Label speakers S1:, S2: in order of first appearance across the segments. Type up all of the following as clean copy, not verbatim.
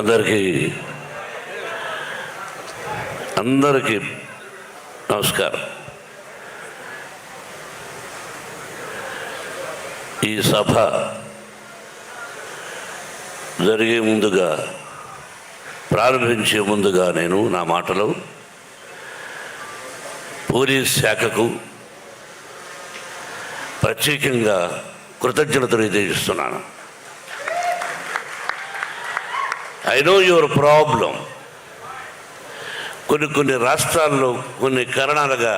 S1: అందరికీ నమస్కారం. ఈ సభ జరిగే ముందుగా, ప్రారంభించే ముందుగా నేను నా మాటలో పోలీస్ శాఖకు ప్రత్యేకంగా కృతజ్ఞతలు తెలియజేస్తున్నాను. I know your problem. కొన్ని రాష్ట్రాల్లో కొన్ని కారణాలుగా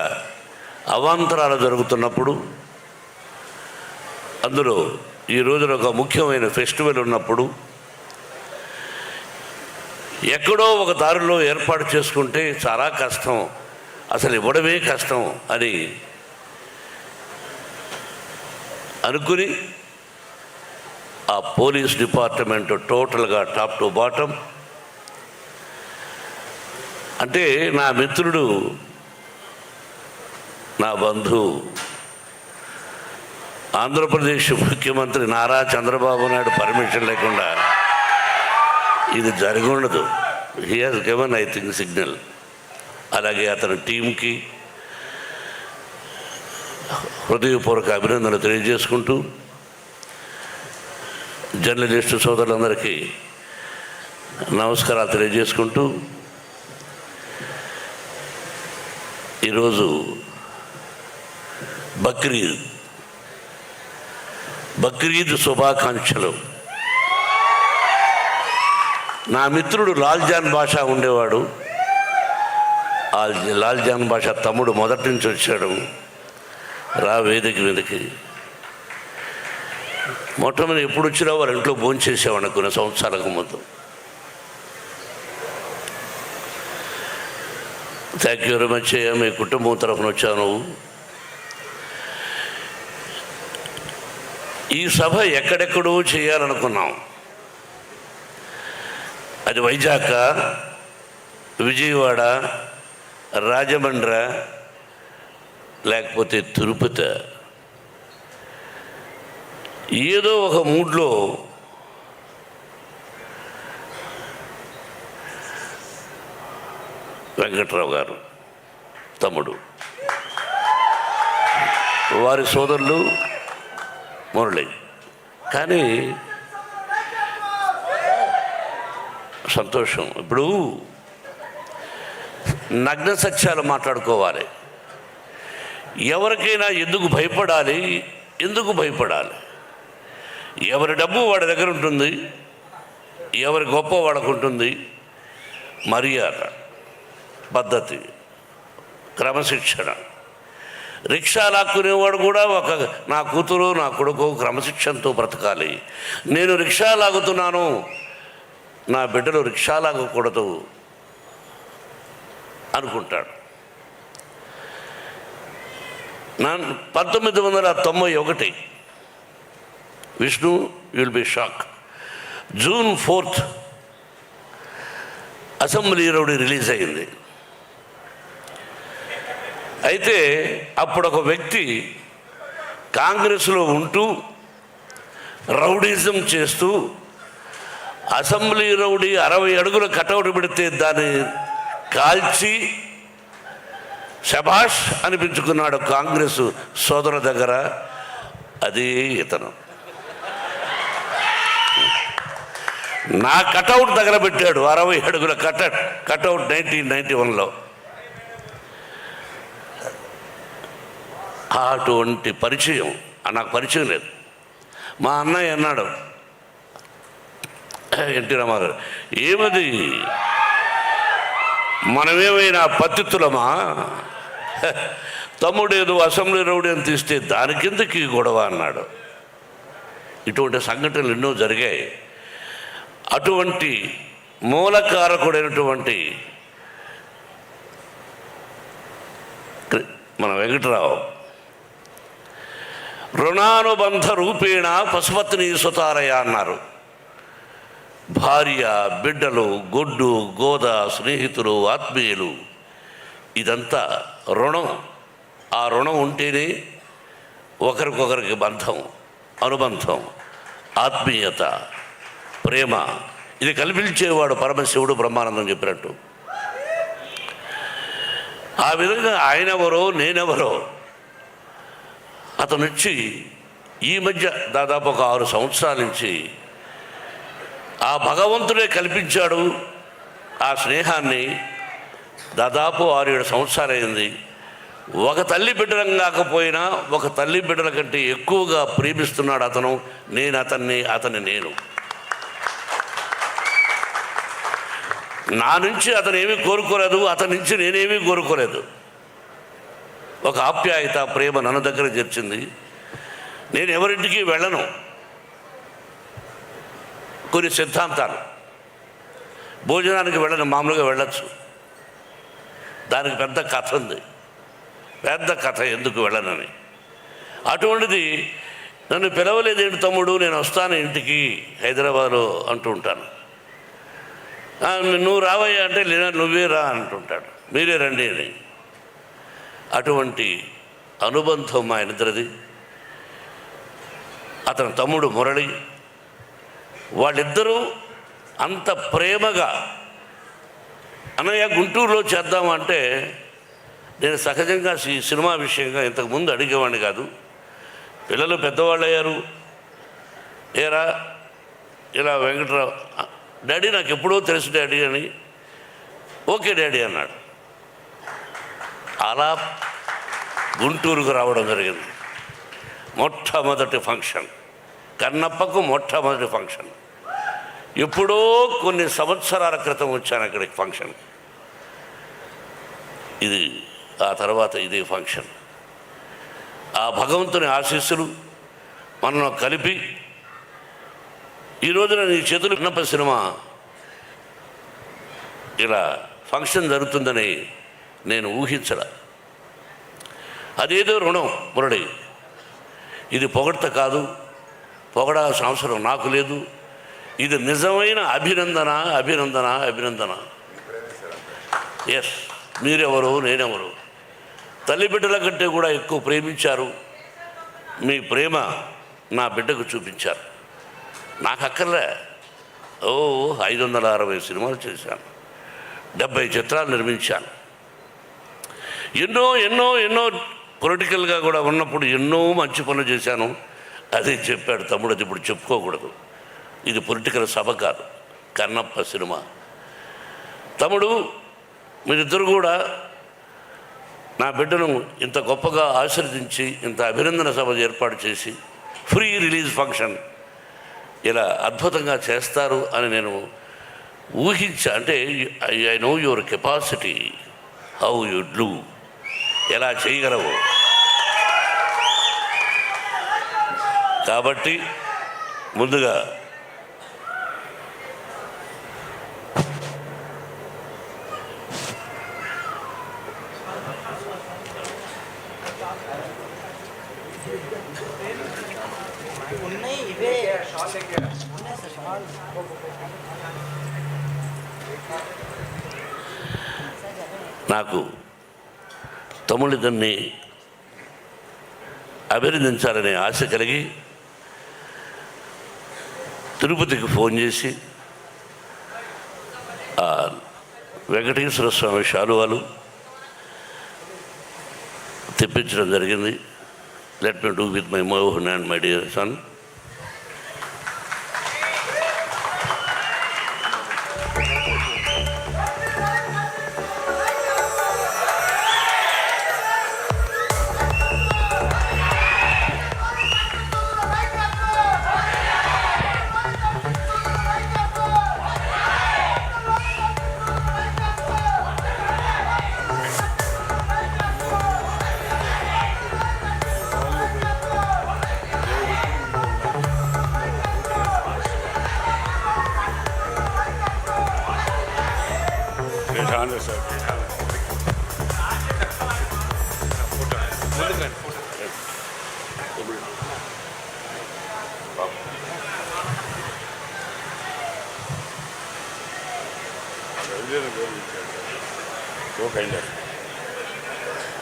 S1: అవాంతరాలు జరుగుతున్నప్పుడు, అందులో ఈ రోజున ఒక ముఖ్యమైన ఫెస్టివల్ ఉన్నప్పుడు ఎక్కడో ఒక దారిలో ఏర్పాటు చేసుకుంటే చాలా కష్టం, అసలు ఇవ్వడమే కష్టం అని అనుకుని ఆ పోలీస్ డిపార్ట్మెంట్ టోటల్గా టాప్ టు బాటం, అంటే నా మిత్రుడు, నా బంధువు, ఆంధ్రప్రదేశ్ ముఖ్యమంత్రి నారా చంద్రబాబు నాయుడు పర్మిషన్ లేకుండా ఇది జరిగి ఉండదు. He has given, I think, signal. అలాగే అతని టీంకి హృదయపూర్వక అభినందనలు తెలియజేసుకుంటూ, జర్నలిస్టు సోదరులందరికీ నమస్కారాలు తెలియజేసుకుంటూ, ఈరోజు బక్రీద్ శుభాకాంక్షలు. నా మిత్రుడు లాల్జాన్ బాషా ఉండేవాడు. లాల్జాన్ బాషా తమ్ముడు మొదటి నుంచి వచ్చాడు. వేదిక మీదకి మొట్టమొదటి ఎప్పుడు వచ్చినా వారి ఇంట్లో భోంచేసేవాడిని కొన్ని సంవత్సరాలకు ముందు. Thank you very much. మీ కుటుంబం తరఫున వచ్చాను. ఈ సభ ఎక్కడెక్కడో చేయాలనుకున్నాం. అది వైజాగ్, విజయవాడ, రాజమండ్రి, లేకపోతే తిరుపతి. ఏదో ఒక మూడ్లో వెంకట్రావు గారు తమ్ముడు, వారి సోదరులు మురళి. కానీ సంతోషం. ఇప్పుడు నగ్న సత్యాలు మాట్లాడుకోవాలి. ఎవరికైనా ఎందుకు భయపడాలి? ఎవరి డబ్బు వాడి దగ్గర ఉంటుంది, ఎవరి గొప్ప వాడికి ఉంటుంది. మర్యాద, పద్ధతి, క్రమశిక్షణ. రిక్షా లాక్కునేవాడు కూడా నా కూతురు, నా కొడుకు క్రమశిక్షణతో బ్రతకాలి. నేను రిక్షా లాగుతున్నాను, నా బిడ్డలు రిక్షా లాగకూడదు అనుకుంటాడు. 1991 Vishnu, will be shock, June 4 assembly rowdy release అయింది. అయితే అప్పుడు ఒక వ్యక్తి కాంగ్రెస్లో ఉంటూ రౌడీజం చేస్తూ అసెంబ్లీ రౌడీ 60 అడుగుల కటౌట్ పెడితే దాన్ని కాల్చి శభాష్ అనిపించుకున్నాడు కాంగ్రెస్ సోదరుల దగ్గర. అది ఇతను. నా కటౌట్ దగ్గర పెట్టాడు 60 అడుగుల కటౌట్ 1991లో. అటువంటి పరిచయం నాకు పరిచయం లేదు. మా అన్నయ్య అన్నాడు, ఎన్టీ రామారావు, ఏమది మనమేమైనా పత్తిత్తులమా? తమ్ముడేదో అసెంబ్లీ రౌడీ అని తీస్తే దాని కిందకి గొడవ అన్నాడు. ఇటువంటి సంఘటనలు ఎన్నో జరిగాయి. అటువంటి మూలకారకుడైనటువంటి మన వెంకటరావు రుణానుబంధ రూపేణ పశుపత్ని సుతారయ అన్నారు. భార్య, బిడ్డలు, గొడ్డు, గోద, స్నేహితులు, ఆత్మీయులు, ఇదంతా రుణం. ఆ రుణం ఉంటేనే ఒకరికొకరికి బంధం, అనుబంధం, ఆత్మీయత, ప్రేమ ఇది కల్పించేవాడు పరమశివుడు బ్రహ్మానందం చెప్పినట్టు. ఆ విధంగా ఆయనెవరో నేనెవరో అతను వచ్చి ఈ మధ్య దాదాపు ఒక 6 సంవత్సరాల నుంచి ఆ భగవంతుడే కల్పించాడు ఆ స్నేహాన్ని. దాదాపు 6-7 సంవత్సరాలైంది. ఒక తల్లి బిడ్డలం కాకపోయినా ఒక తల్లి బిడ్డల కంటే ఎక్కువగా ప్రేమిస్తున్నాడు అతను. నేను అతన్ని, అతని నేను. నా నుంచి అతను ఏమీ కోరుకోలేదు, అతని నుంచి నేనేమీ కోరుకోలేదు. ఒక ఆప్యాయత, ప్రేమ నన్ను దగ్గర చేర్చింది. నేను ఎవరింటికి వెళ్ళను. కొన్ని సిద్ధాంతాలు, భోజనానికి వెళ్ళను, మామూలుగా వెళ్ళచ్చు. దానికి పెద్ద కథ ఉంది, పెద్ద కథ ఎందుకు వెళ్ళనని. అటువంటిది నన్ను పిలవలేదేంటి తమ్ముడు, నేను వస్తాను ఇంటికి హైదరాబాద్లో అంటూ ఉంటాను. నువ్వు రావయ్యా అంటే లేదా నువ్వే రా అంటుంటాడు, మీరే రండి అని. అటువంటి అనుబంధం మా ఇద్దరిది. అతని తమ్ముడు మురళి, వాళ్ళిద్దరూ అంత ప్రేమగా అన్నయ్య గుంటూరులో చేద్దామంటే నేను సహజంగా ఈ సినిమా విషయంగా ఇంతకుముందు అడిగేవాడిని కాదు. పిల్లలు పెద్దవాళ్ళు అయ్యారు. ఏరా ఇలా వెంకట్రావు, డాడీ నాకు ఎప్పుడో తెలుసు డాడీ అని. ఓకే డాడీ అన్నాడు. అలా గుంటూరుకు రావడం జరిగింది. మొట్టమొదటి ఫంక్షన్, కన్నప్పకు మొట్టమొదటి ఫంక్షన్. ఎప్పుడో కొన్ని సంవత్సరాల క్రితం వచ్చాను అక్కడికి ఫంక్షన్. ఇది ఆ తర్వాత ఇదే ఫంక్షన్. ఆ భగవంతుని ఆశీస్సులు మనను కలిపి ఈ రోజున నీ చేతులు విన్నప్ప సినిమా ఇలా ఫంక్షన్ జరుగుతుందని నేను ఊహించడా. అదేదో రుణం మురళి. ఇది పొగడ్త కాదు, పొగడాల్సిన అవసరం నాకు లేదు. ఇది నిజమైన అభినందన, అభినందన, అభినందన. ఎస్, మీరెవరు, నేనెవరు. తల్లి బిడ్డల కంటే కూడా ఎక్కువ ప్రేమించారు. మీ ప్రేమ నా బిడ్డకు చూపించారు. నాకు అక్కర్లే. 560 సినిమాలు చేశాను, 70 చిత్రాలు నిర్మించాను. ఎన్నో ఎన్నో ఎన్నో పొలిటికల్గా కూడా ఉన్నప్పుడు ఎన్నో మంచి పనులు చేశాను. అదే చెప్పాడు తమ్ముడు, అది ఇప్పుడు చెప్పుకోకూడదు. ఇది పొలిటికల్ సభ కాదు, కన్నప్ప సినిమా. తమ్ముడు, మీరిద్దరు కూడా నా బిడ్డను ఇంత గొప్పగా ఆశీర్వదించి ఇంత అభినందన సభ ఏర్పాటు చేసి ఫ్రీ రిలీజ్ ఫంక్షన్ ఇలా అద్భుతంగా చేస్తారు అని నేను ఊహించా. అంటే I know your capacity, how you do, ఎలా చేయగలవు. కాబట్టి ముందుగా నాకు తమ్ముడిద్దరిని అభినందించాలనే ఆశ కలిగి తిరుపతికి ఫోన్ చేసి వెంకటేశ్వర స్వామి శాలువాలు తెప్పించడం జరిగింది. Let me do with my Mohan and my dear son.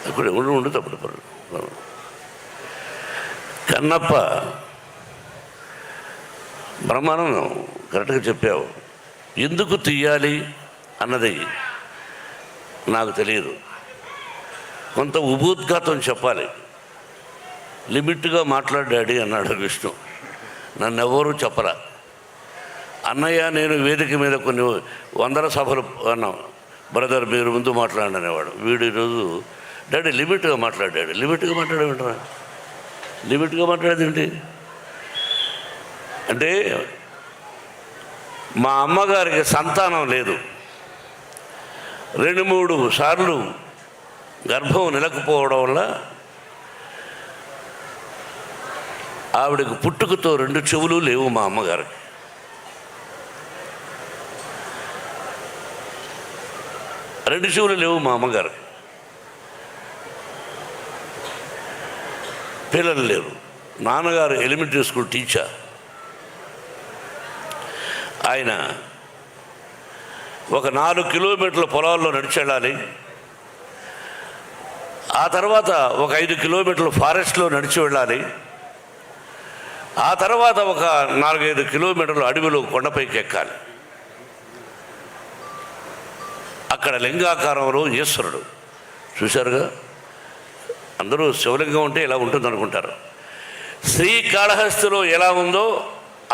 S1: అక్కడ ఉండు తప్పుడు కన్నప్ప బ్రహ్మానందం కరెక్ట్గా చెప్పావు. ఎందుకు తీయాలి అన్నది నాకు తెలియదు. కొంత ఉపోద్ఘాతం చెప్పాలి. లిమిట్గా మాట్లాడాడి అన్నాడు విష్ణు. నన్నెవరూ చెప్పరా. అన్నయ్య నేను వేదిక మీద కొన్ని వందల సభలు అన్నాం, బ్రదర్ మీరు ముందు మాట్లాడండి అనేవాడు. వీడు ఈరోజు డాడీ లిమిట్గా మాట్లాడాడు. లిమిట్గా మాట్లాడేమింటరా? లిమిట్గా మాట్లాడేది ఏంటి అంటే, మా అమ్మగారికి సంతానం లేదు. 2-3 సార్లు గర్భం నిలకపోవడం వల్ల ఆవిడకి పుట్టుకతో 2 చెవులు లేవు. మా అమ్మగారికి 2 చెవులు లేవు. మా అమ్మగారికి పిల్లలు లేరు. నాన్నగారు ఎలిమెంటరీ స్కూల్ టీచర్. ఆయన ఒక 4 కిలోమీటర్ల పొలాల్లో నడిచి వెళ్ళాలి. ఆ తర్వాత ఒక 5 కిలోమీటర్ల ఫారెస్ట్లో నడిచి వెళ్ళాలి. ఆ తర్వాత ఒక 4-5 కిలోమీటర్లు అడవిలో కొండపైకి ఎక్కాలి. అక్కడ లింగాకారంలో ఈశ్వరుడు చూశారుగా. అందరూ శివలింగం ఉంటే ఎలా ఉంటుంది అనుకుంటారు. శ్రీకాళహస్తిలో ఎలా ఉందో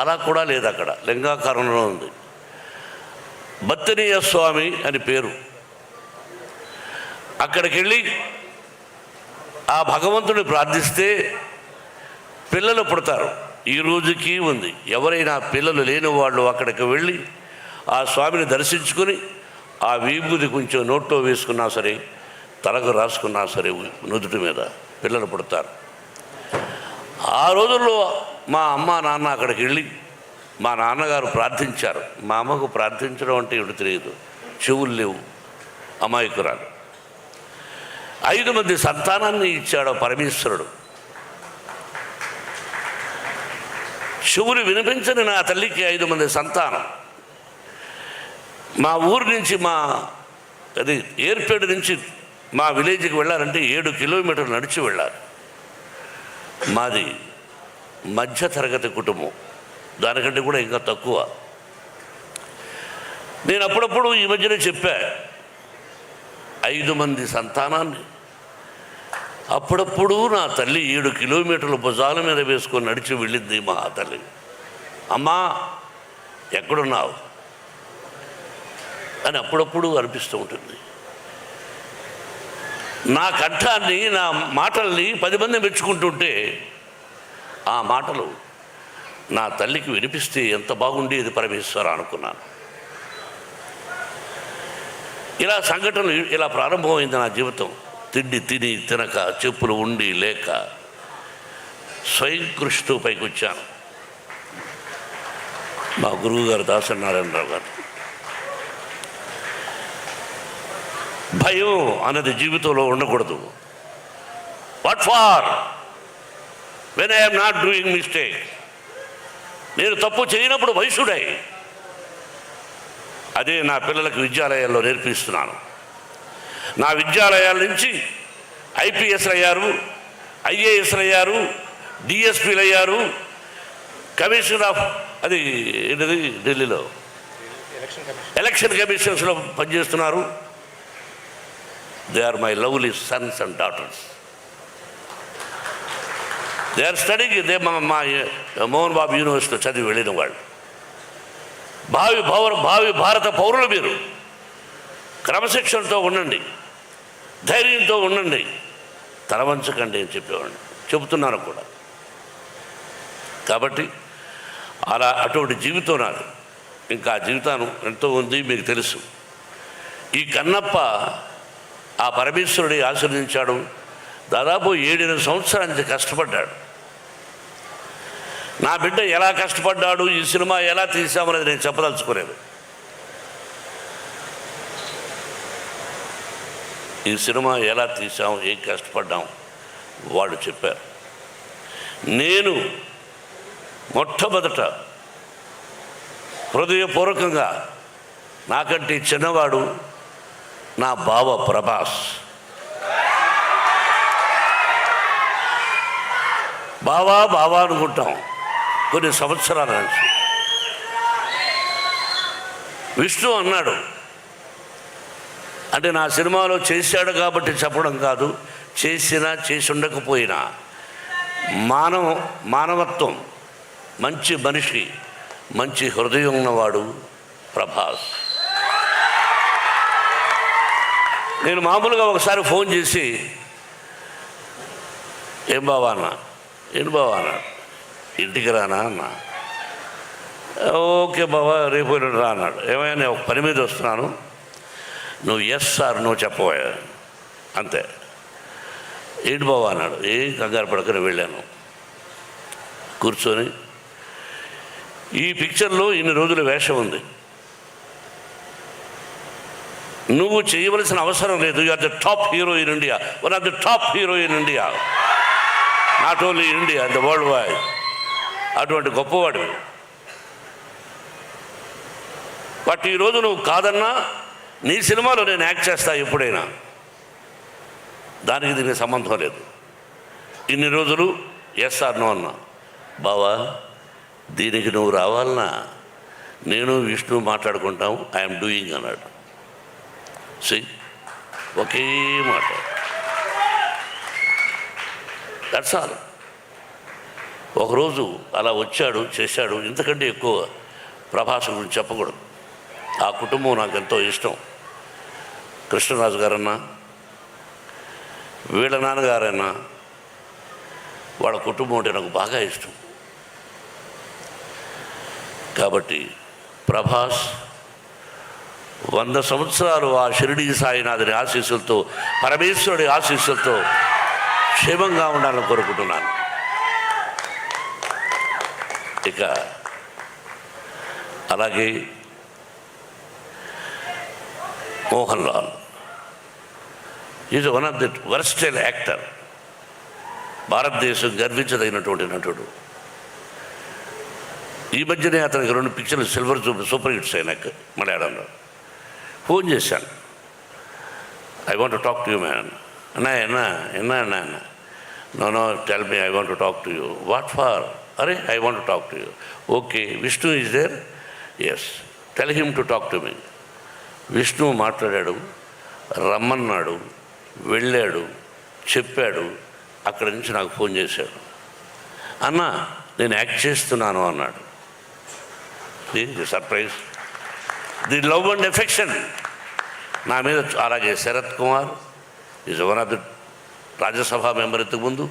S1: అలా కూడా లేదు, అక్కడ లింగాకారంలో ఉంది. బత్తనీయ స్వామి అని పేరు. అక్కడికి వెళ్ళి ఆ భగవంతుని ప్రార్థిస్తే పిల్లలు పుడతారు. ఈ రోజుకి ఉంది. ఎవరైనా పిల్లలు లేని వాళ్ళు అక్కడికి వెళ్ళి ఆ స్వామిని దర్శించుకొని ఆ విభూది కొంచెం నోట్లో వేసుకున్నా సరే, తలకు రాసుకున్నా సరే, నుదుటి మీద పిల్లలు పుడతారు. ఆ రోజుల్లో మా అమ్మ నాన్న అక్కడికి వెళ్ళి మా నాన్నగారు ప్రార్థించారు. మా అమ్మకు ప్రార్థించడం అంటే ఏమిటి తెలియదు, చెవులు లేవు, అమాయకురాలు. 5 మంది సంతానాన్ని ఇచ్చాడు పరమేశ్వరుడు. చెవులు వినిపించని నా తల్లికి 5 మంది సంతానం. మా ఊరు నుంచి అది ఏర్పేడు నుంచి మా విలేజ్కి వెళ్ళాలంటే 7 కిలోమీటర్లు నడిచి వెళ్ళాలి. మాది మధ్యతరగతి కుటుంబం, దానికంటే కూడా ఇంకా తక్కువ. నేను అప్పుడప్పుడు ఈ మధ్యనే చెప్పా, 5 మంది సంతానాన్ని అప్పుడప్పుడు నా తల్లి 7 కిలోమీటర్ల భుజాల మీద వేసుకొని నడిచి వెళ్ళింది మా తల్లి. అమ్మా ఎక్కడున్నావు అని అప్పుడప్పుడు అనిపిస్తూ ఉంటుంది. నా కంఠాన్ని, నా మాటల్ని 10 మంది మెచ్చుకుంటుంటే ఆ మాటలు నా తల్లికి వినిపిస్తే ఎంత బాగుండేది పరమేశ్వర అనుకున్నాను. ఇలా సంఘటనలు ఇలా ప్రారంభమైంది నా జీవితం. తిండి తిని తినక, చెప్పులు ఉండి లేక స్వయం కృషితో పైకి వచ్చాను. మా గురువుగారు దాసనారాయణరావు గారు, భయం అన్నది జీవితంలో ఉండకూడదు. What for when I'm not doing mistake. నేను తప్పు చేయనప్పుడు వయసుడై అదే నా పిల్లలకు విద్యాలయాల్లో నేర్పిస్తున్నాను. నా విద్యాలయాల నుంచి ఐపీఎస్లు అయ్యారు, ఐఏఎస్లు అయ్యారు, డిఎస్పీలు అయ్యారు, కమిషనర్ ఆఫ్ అది ఏంటిది ఢిల్లీలో ఎలక్షన్ కమిషన్స్లో పనిచేస్తున్నారు. They are my lovely sons and daughters. They are studying. They మా మోహన్ బాబు యూనివర్సిటీలో చదివి వెళ్ళిన వాళ్ళు. భావి భారత పౌరులు మీరు. క్రమశిక్షణతో ఉండండి, ధైర్యంతో ఉండండి, తలవంచకండి అని చెప్పేవాడిని, చెబుతున్నాను కూడా. కాబట్టి అటువంటి జీవితం నాది. ఇంకా జీవితం ఎంతో ఉంది, మీకు తెలుసు. ఈ కన్నప్ప ఆ పరమేశ్వరుడి ఆశీర్వదించాడు. దాదాపు 7-8 సంవత్సరాల నుంచి కష్టపడ్డాడు. నా బిడ్డ ఎలా కష్టపడ్డాడు, ఈ సినిమా ఎలా తీసామనేది నేను చెప్పదలుచుకోలేదు. ఈ సినిమా ఎలా తీసాం, ఏం కష్టపడ్డాం వాళ్ళు చెప్పారు. నేను మొట్టమొదట హృదయపూర్వకంగా నాకంటే చిన్నవాడు నా బావ ప్రభాస్. బావా అనుకుంటాం కొన్ని సంవత్సరాల నుంచి. విష్ణు అన్నాడు. అంటే నా సినిమాలో చేశాడు కాబట్టి చెప్పడం కాదు, చేసినా చేసి ఉండకపోయినా మానవత్వం, మంచి మనిషి, మంచి హృదయం ఉన్నవాడు ప్రభాస్. నేను మామూలుగా ఒకసారి ఫోన్ చేసి ఏం బావా అన్న, ఇంటికి రానా అన్న. ఓకే బావా రేపు రా అన్నాడు. ఏమైనా నేను ఒక పని మీద వస్తున్నాను, నువ్వు ఎస్ సార్ నువ్వు చెప్పబోయా అంతే. ఏంటి బావా అన్నాడు. ఏం కంగారు పడకనే వెళ్ళాను. కూర్చొని ఈ పిక్చర్లో ఇన్ని రోజుల వేషం ఉంది, నువ్వు చేయవలసిన అవసరం లేదు. You are the top hero in India, one of the top hero in India, not only India the world wide. అటువంటి గొప్పవాడు. బట్ ఈరోజు నువ్వు కాదన్నా నీ సినిమాలో నేను యాక్ట్ చేస్తా ఎప్పుడైనా, దానికి దీనికి సంబంధం లేదు. ఇన్ని రోజులు ఎస్ ఆర్ నో అన్నా. బావా దీనికి నువ్వు రావాలన్నా నేను విష్ణు మాట్లాడుకుంటాం, ఐఎమ్ డూయింగ్ అన్నాడు. ఒకే మాట, దట్స్ ఆల్. ఒకరోజు అలా వచ్చాడు, చేశాడు. ఇంతకంటే ఎక్కువ ప్రభాస్ గురించి చెప్పకూడదు. ఆ కుటుంబం నాకు ఎంతో ఇష్టం. కృష్ణరాజు గారన్నా, వీళ్ళ నాన్నగారన్నా, వాళ్ళ కుటుంబం అంటే నాకు బాగా ఇష్టం. కాబట్టి ప్రభాస్ 100 సంవత్సరాలు ఆ షిరిడి సాయినాథుని ఆశీస్సులతో, పరమేశ్వరుడి ఆశీస్సులతో క్షేమంగా ఉండాలని కోరుకుంటున్నాను. ఇక అలాగే Mohan Lal is one of the versatile actor. భారతదేశం గర్వించదగినటువంటి నటుడు. ఈ మధ్యనే అతనికి 2 పిక్చర్లు సిల్వర్ సూపర్ హిట్స్ అయినాక మలయాళంలో. ఫోన్ చేశాను, I want to talk to you man. అన్నా no tell me, I want to talk to you. What for? అరే I want to talk to you. Okay, Vishnu is there? Yes, tell him to talk to me. Vishnu మాట్లాడాడు, రమ్మన్నాడు, వెళ్ళాడు, చెప్పాడు. అక్కడి నుంచి నాకు phone చేశాడు. అన్న నేను యాక్ట్ చేస్తున్నాను అన్నాడు. దీనికి surprise, the love and affection నా మీద. అలాగే Sarath Kumar is one of the Rajya Sabha member, ఇంతకుముందు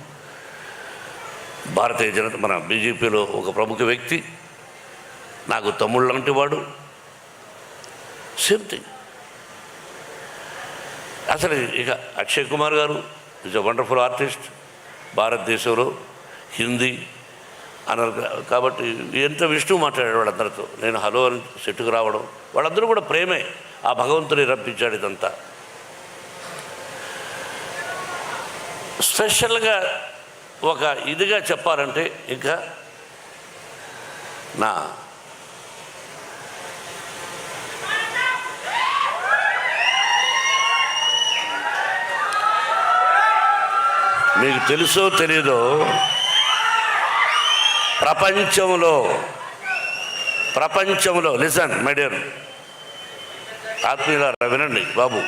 S1: భారతీయ జనతా మన బీజేపీలో ఒక ప్రముఖ వ్యక్తి, నాకు తమ్ముళ్ళు లాంటి వాడు. Same thing. అసలు ఇక అక్షయ్ కుమార్ గారు ఈజ్ అ వండర్ఫుల్ ఆర్టిస్ట్. భారతదేశంలో హిందీ అన్నారు కాబట్టి ఎంత విష్ణు మాట్లాడాడు వాళ్ళందరితో. నేను హలో అని సెట్టుకు రావడం, వాళ్ళందరూ కూడా ప్రేమే. ఆ భగవంతుని రప్పించాడు. ఇదంతా స్పెషల్గా ఒక ఇదిగా చెప్పాలంటే ఇంకా నా మీకు తెలుసో తెలీదో, ప్రపంచంలో లిసన్ మై డియర్ ఆత్మీయులారా వినండి బాబు,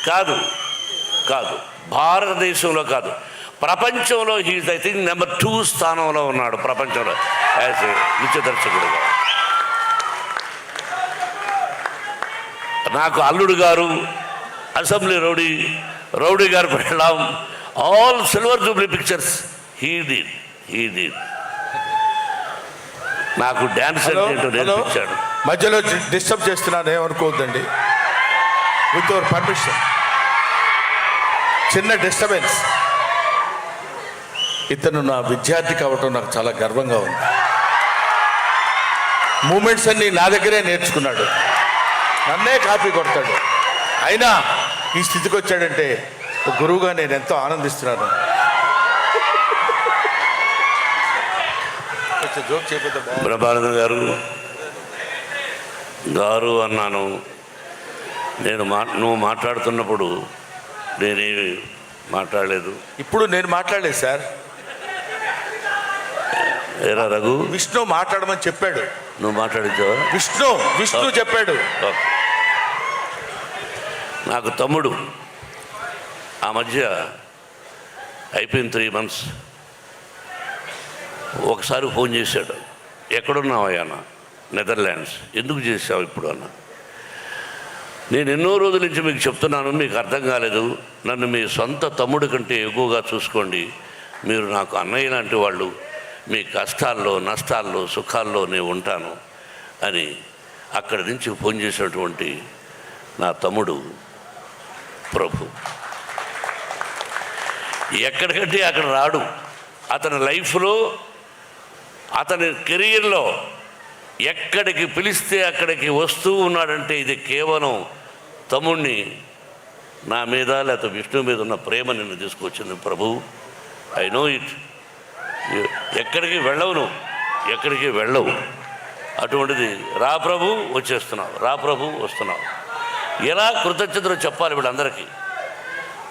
S1: కాదు భారతదేశంలో కాదు, ప్రపంచంలో హీజ్ ఐ థింక్ నెంబర్ 2 స్థానంలో ఉన్నాడు ప్రపంచంలో యాజ్ ఏ నృత్య దర్శకుడుగా. నాకు అల్లుడు గారు, అసెంబ్లీ రౌడీ గారు పెళ్ళాం, all silver Jubilee pictures he did. నాకు డ్యాన్స్ అంటే నేర్పించాడు.
S2: మధ్యలో డిస్టర్బ్ చేస్తున్నాను, ఏమనుకోవద్దండి. విత్ యువర్ పర్మిషన్, చిన్న డిస్టర్బెన్స్. ఇతను నా విద్యార్థి కావటం నాకు చాలా గర్వంగా ఉంది. మూమెంట్స్ అన్నీ నా దగ్గరే నేర్చుకున్నాడు, నన్నే కాపీ కొడతాడు. అయినా ఈ స్థితికి వచ్చాడంటే ఒక గురువుగా నేను ఎంతో ఆనందిస్తున్నాను. జోక్ చెప్పేద్దాం.
S1: బ్రహ్మానంద గారు అన్నాను. నువ్వు మాట్లాడుతున్నప్పుడు నేనేమి మాట్లాడలేదు.
S2: ఇప్పుడు నేను మాట్లాడలేదు సార్.
S1: ఏరా రఘు,
S2: విష్ణు మాట్లాడమని చెప్పాడు,
S1: నువ్వు మాట్లాడించావా?
S2: విష్ణు చెప్పాడు.
S1: ఓకే. నాకు తమ్ముడు ఆ మధ్య అయిపోయిన 3 months ఒకసారి ఫోన్ చేశాడు. ఎక్కడున్నావయ్యా అన్న? నెదర్లాండ్స్. ఎందుకు చేసావు ఇప్పుడు అన్న? నేను ఎన్నో రోజుల నుంచి మీకు చెప్తున్నాను, మీకు అర్థం కాలేదు. నన్ను మీ సొంత తమ్ముడి కంటే ఎక్కువగా చూసుకోండి. మీరు నాకు అన్నయ్య లాంటి వాళ్ళు. మీ కష్టాల్లో, నష్టాల్లో, సుఖాల్లో నేను ఉంటాను అని అక్కడి నుంచి ఫోన్ చేసినటువంటి నా తమ్ముడు ప్రభు. ఎక్కడికంటే అక్కడ రాడు. అతని లైఫ్లో, అతని కెరీర్లో ఎక్కడికి పిలిస్తే అక్కడికి వస్తూ ఉన్నాడంటే ఇది కేవలం తమ్ముడిని నా మీద లేకపోతే విష్ణు మీద ఉన్న ప్రేమ నిన్ను తీసుకొచ్చింది ప్రభు. I know it. ఎక్కడికి వెళ్ళవు, ఎక్కడికి వెళ్ళవు. అటువంటిది రా ప్రభు వచ్చేస్తున్నావు, రా ప్రభు వస్తున్నావు. ఎలా కృతజ్ఞతలు చెప్పాలి వీళ్ళందరికీ?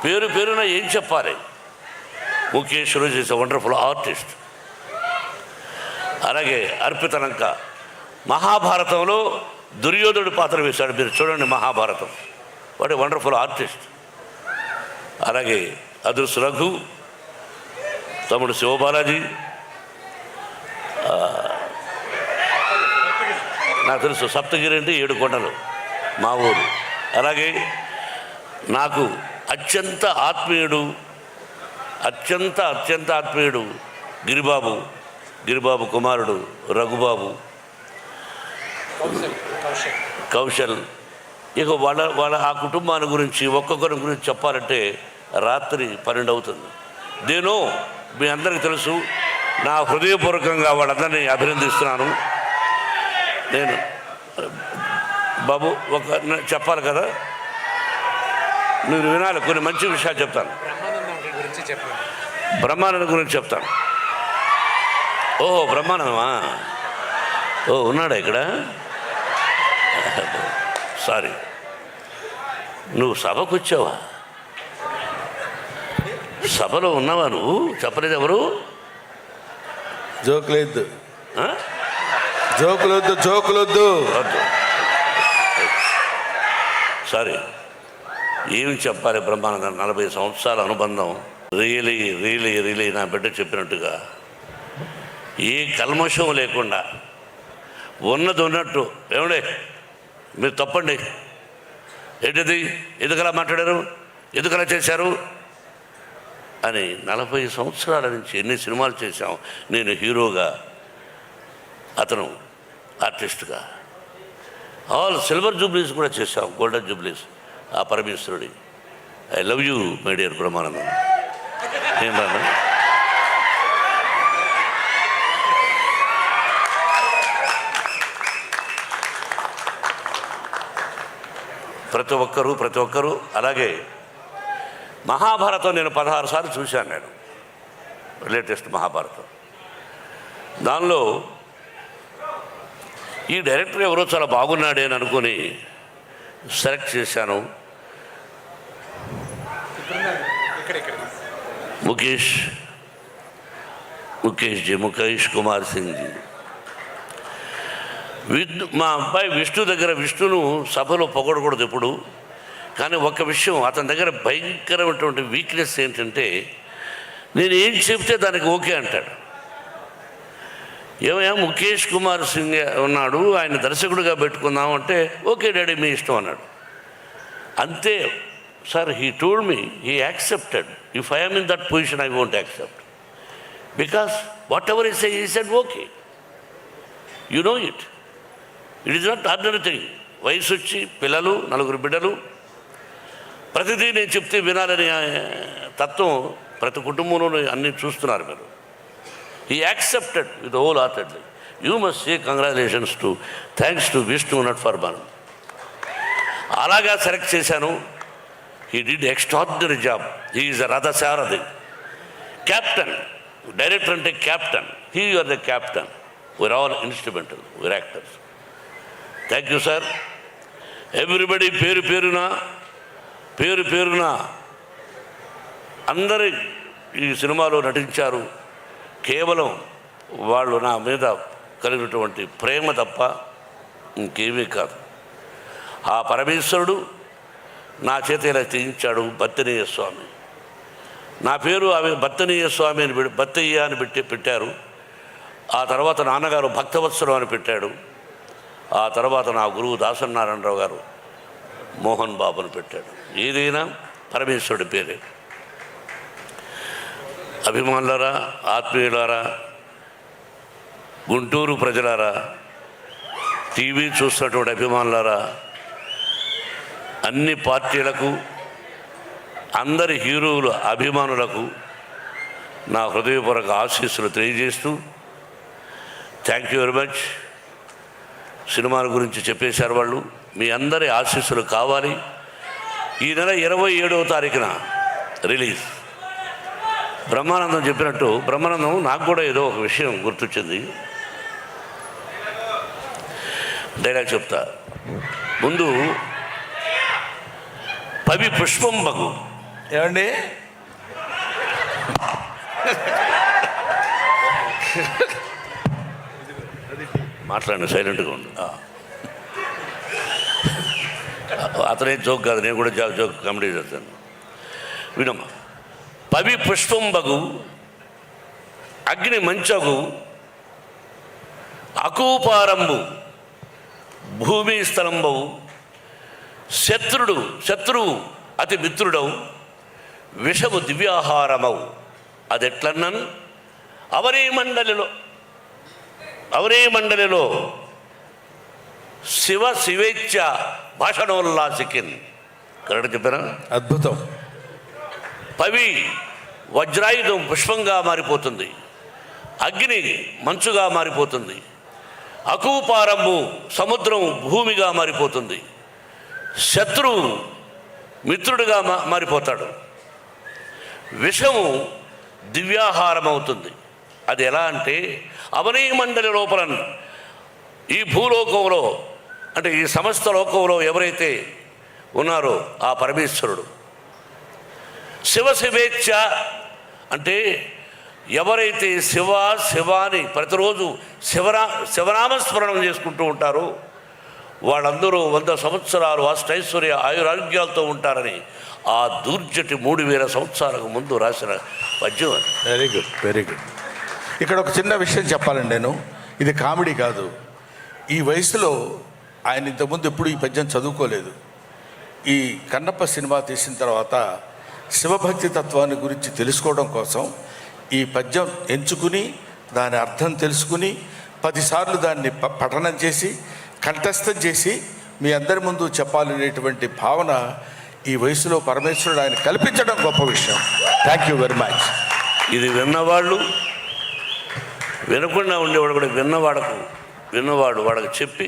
S1: పేరు పేరున ఏం చెప్పాలి? ముఖేష్ రోజు ఈజ్ ఎ వండర్ఫుల్ ఆర్టిస్ట్. అలాగే అర్పితలంక మహాభారతంలో దుర్యోధనుడి పాత్ర వేశాడు. మీరు చూడండి మహాభారతం. వాడు వండర్ఫుల్ ఆర్టిస్ట్. అలాగే అదృశ్య రఘు, తమ్ముడు శివబాలాజీ, నాకు తెలుసు సప్తగిరి అంటే 7 కొండలు మా ఊరు. అలాగే నాకు అత్యంత ఆత్మీయుడు గిరిబాబు కుమారుడు రఘుబాబు, కౌశల్. ఇక వాళ్ళ ఆ కుటుంబాన్ని గురించి ఒక్కొక్కరి గురించి చెప్పాలంటే రాత్రి 12 అవుతుంది. నేను మీ అందరికీ తెలుసు. నా హృదయపూర్వకంగా వాళ్ళందరినీ అభినందిస్తున్నాను. నేను బాబు చెప్పాలి కదా, మీరు వినాలి. కొన్ని మంచి విషయాలు చెప్తాను. బ్రహ్మానందం గురించి చెప్తాను. ఓహో, బ్రహ్మానందమా? ఓ, ఉన్నాడా ఇక్కడ? సారీ, నువ్వు సభకు వచ్చావా? సభలో ఉన్నావా నువ్వు? చెప్పలేదు ఎవరు?
S2: జోకులొద్దు.
S1: సారీ, ఏమి చెప్పాలి? బ్రహ్మానందం 40 సంవత్సరాల అనుబంధం. రియలీ నా బిడ్డ చెప్పినట్టుగా ఏ కల్మషం లేకుండా ఉన్నది ఉన్నట్టు. ఏమండే మీరు తప్పండి, ఏంటిది, ఎందుకలా మాట్లాడారు, ఎందుకలా చేశారు అని 40 సంవత్సరాల నుంచి ఎన్ని సినిమాలు చేశాం. నేను హీరోగా, అతను ఆర్టిస్ట్గా. ఆల్ సిల్వర్ జూబ్లీస్ కూడా చేశాం, గోల్డెన్ జూబ్లీస్. ఆ పరమేశ్వరుడి. I love you my dear Brahmanandam. ఏం రాను? ప్రతి ఒక్కరూ. అలాగే మహాభారతం నేను 16 సార్లు చూశాను. నేను లేటెస్ట్ మహాభారతం. దానిలో ఈ డైరెక్టర్ ఎవరో చాలా బాగున్నాడే అని అనుకుని సెలెక్ట్ చేశాను. ముఖేష్ కుమార్ సింగ్ జీ. మా అబ్బాయి విష్ణు దగ్గర, విష్ణును సభలో పొగడకూడదు ఎప్పుడు. కానీ ఒక విషయం, అతని దగ్గర భయంకరమైనటువంటి వీక్నెస్ ఏంటంటే, నేను ఏం చెప్తే దానికి ఓకే అంటాడు. ఏమయ్యా ముఖేష్ కుమార్ సింగ్ ఉన్నాడు, ఆయన దర్శకుడిగా పెట్టుకుందాం అంటే ఓకే డాడీ మీ ఇష్టం అన్నాడు. అంతే sir. He told me he accepted. If I am in that position I won't accept, because whatever is he said okay. You know it is not ordinary thing. వయసు వచ్చి పిల్లలు, 4 బిడ్డలు, ప్రతిదీ నేను చెప్తే వినాలని తత్వం ప్రతి కుటుంబంలో అన్నీ చూస్తున్నారు మీరు. He accepted with whole heartedly. You must say congratulations to, thanks to Vishnu not for man. అలాగా సెలెక్ట్ చేశాను. He did extraordinary job. He is a రథసారథి, క్యాప్టెన్. డైరెక్టర్ అంటే captain. He are the captain. We're all instrumental, we're actors. Thank you sir. Everybody పేరు పేరున అందరి ఈ సినిమాలో నటించారు. కేవలం వాళ్ళు నా మీద కలిగినటువంటి ప్రేమ తప్ప ఇంకేమీ కాదు. ఆ పరమేశ్వరుడు నా చేత ఇలా చేయించాడు. బత్తనీయ స్వామి, నా పేరు ఆమె బత్తనీయ స్వామి అని బత్తయ్య అని పెట్టారు. ఆ తర్వాత నాన్నగారు భక్తవత్సరం అని పెట్టాడు. ఆ తర్వాత నా గురువు దాసనారాయణరావు గారు మోహన్ బాబుని పెట్టాడు. ఏదైనా పరమేశ్వరుడి పేరే. అభిమానులారా, ఆత్మీయులారా, గుంటూరు ప్రజలారా, టీవీ చూస్తున్నటువంటి అభిమానులారా, అన్ని పార్టీలకు, అందరి హీరోల అభిమానులకు నా హృదయపూర్వక ఆశీస్సులు తెలియజేస్తూ, థ్యాంక్ యూ వెరీ మచ్. సినిమాల గురించి చెప్పేశారు వాళ్ళు. మీ అందరి ఆశీస్సులు కావాలి. ఈ నెల 27వ తారీఖున రిలీజ్. బ్రహ్మానందం చెప్పినట్టు, బ్రహ్మానందం నాకు కూడా ఏదో ఒక విషయం గుర్తొచ్చింది. డైలాగ్ చెప్తా. ముందు పవి పుష్పంబగు.
S2: ఏమండి,
S1: మాట్లాడండి, సైలెంట్గా ఉండు. అతనే జోక్ కాదు, నేను కూడా జోక్ కామెడీ చేస్తాను. వినమ్మా. పవి పుష్పంబగు, అగ్ని మంచగు, అకూపారంబు, భూమి స్థలంబవు, శత్రువు అతి మిత్రుడవు, విషము దివ్యాహారమవు. అదెట్లన్నన్ అవరే మండలిలో శివేచ్ఛ భాషణోల్లాసికిన్. కరెక్ట్ చెప్పారా?
S2: అద్భుతం.
S1: పవి వజ్రాయుధం పుష్పంగా మారిపోతుంది, అగ్ని మంచుగా మారిపోతుంది, అకూపారంబు సముద్రం భూమిగా మారిపోతుంది, శత్రువు మిత్రుడిగా మారిపోతాడు, విషము దివ్యాహారం అవుతుంది. అది ఎలా అంటే అవనీ మండలి లోపల, ఈ భూలోకంలో అంటే ఈ సమస్త లోకంలో ఎవరైతే ఉన్నారో ఆ పరమేశ్వరుడు. శివేచ్ఛ అంటే ఎవరైతే శివాని ప్రతిరోజు శివనామస్మరణం చేసుకుంటూ ఉంటారో వాళ్ళందరూ 100 సంవత్సరాలు అష్టైశ్వర్య ఆయురారోగ్యాలతో ఉంటారని ఆ దూర్జటి 3000 సంవత్సరాలకు ముందు రాసిన పద్యం.
S2: Very good, very good. ఇక్కడ ఒక చిన్న విషయం చెప్పాలండి. నేను ఇది కామెడీ కాదు. ఈ వయసులో ఆయన ఇంతకుముందు ఎప్పుడు ఈ పద్యం చదువుకోలేదు. ఈ కన్నప్ప సినిమా తీసిన తర్వాత శివభక్తి తత్వాన్ని గురించి తెలుసుకోవడం కోసం ఈ పద్యం ఎంచుకుని దాని అర్థం తెలుసుకుని 10 సార్లు దాన్ని పఠనం చేసి కంఠస్థం చేసి మీ అందరి ముందు చెప్పాలనేటువంటి భావన ఈ వయసులో పరమేశ్వరుడు ఆయన కల్పించడం గొప్ప విషయం. Thank you very much.
S1: ఇది విన్నవాళ్ళు, వినకుండా ఉండేవాడు కూడా విన్నవాడు వాడికి చెప్పి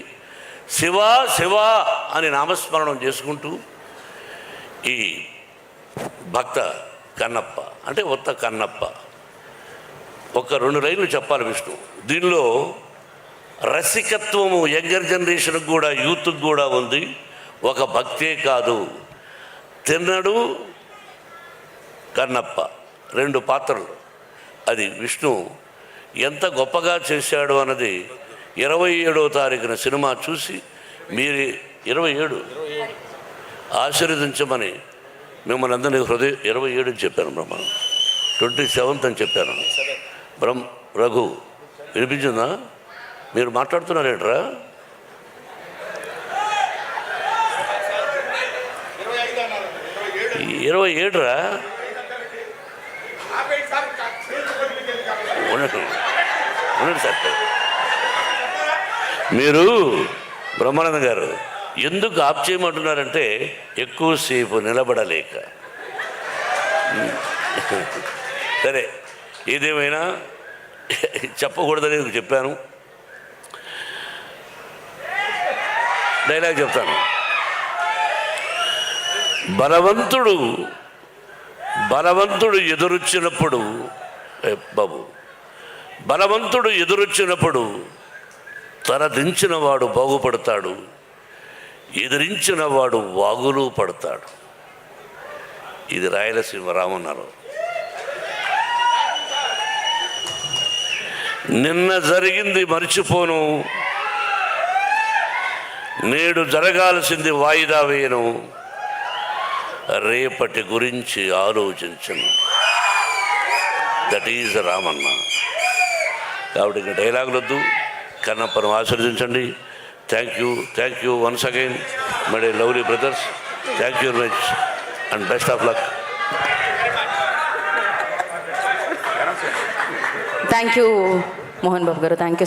S1: శివా అని నామస్మరణం చేసుకుంటూ ఈ భక్త కన్నప్ప అంటే ఒత్త కన్నప్ప ఒక 2 లైన్లు చెప్పాలి విష్ణు. దీనిలో రసికత్వము యంగర్ జనరేషన్కి కూడా, యూత్కి కూడా ఉంది. ఒక భక్తే కాదు, తిన్నడు కన్నప్ప 2 పాత్రలు. అది విష్ణు ఎంత గొప్పగా చేశాడు అన్నది 27వ తారీఖున సినిమా చూసి మీరు 27 ఆశీర్వదించమని మిమ్మల్ని అందరినీ 27 చెప్పాను. బ్రహ్మ 27th అని చెప్పాను. రఘు వినిపించిందా? మీరు మాట్లాడుతున్నారేంట్రా? 27 రా. ఉండండి సార్. మీరు బ్రహ్మానంద గారు ఎందుకు ఆప్ చేయమంటున్నారంటే ఎక్కువసేపు నిలబడలేక. సరే, ఏదేమైనా చెప్పకూడదని చెప్పాను. డైలాగ్ చెప్తాను. బలవంతుడు ఎదురొచ్చినప్పుడు బలవంతుడు ఎదురొచ్చినప్పుడు తరదించిన వాడు బాగుపడతాడు, ఎదిరించిన వాడు వాగులు పడతాడు. ఇది రాయలసీమ రామన్నారు. నిన్న జరిగింది మర్చిపోను, నేడు జరగాల్సింది వాయిదా వేయను, రేపటి గురించి ఆలోచించను. That is Ramanna. కాబట్టి ఇంకా డైలాగులు వద్దు, కన్నప్పను ఆశీర్వదించండి. Thank you once again my lovely brothers. Thank you very much and best of luck.
S3: Thank you Mohan Babu garu, thank you.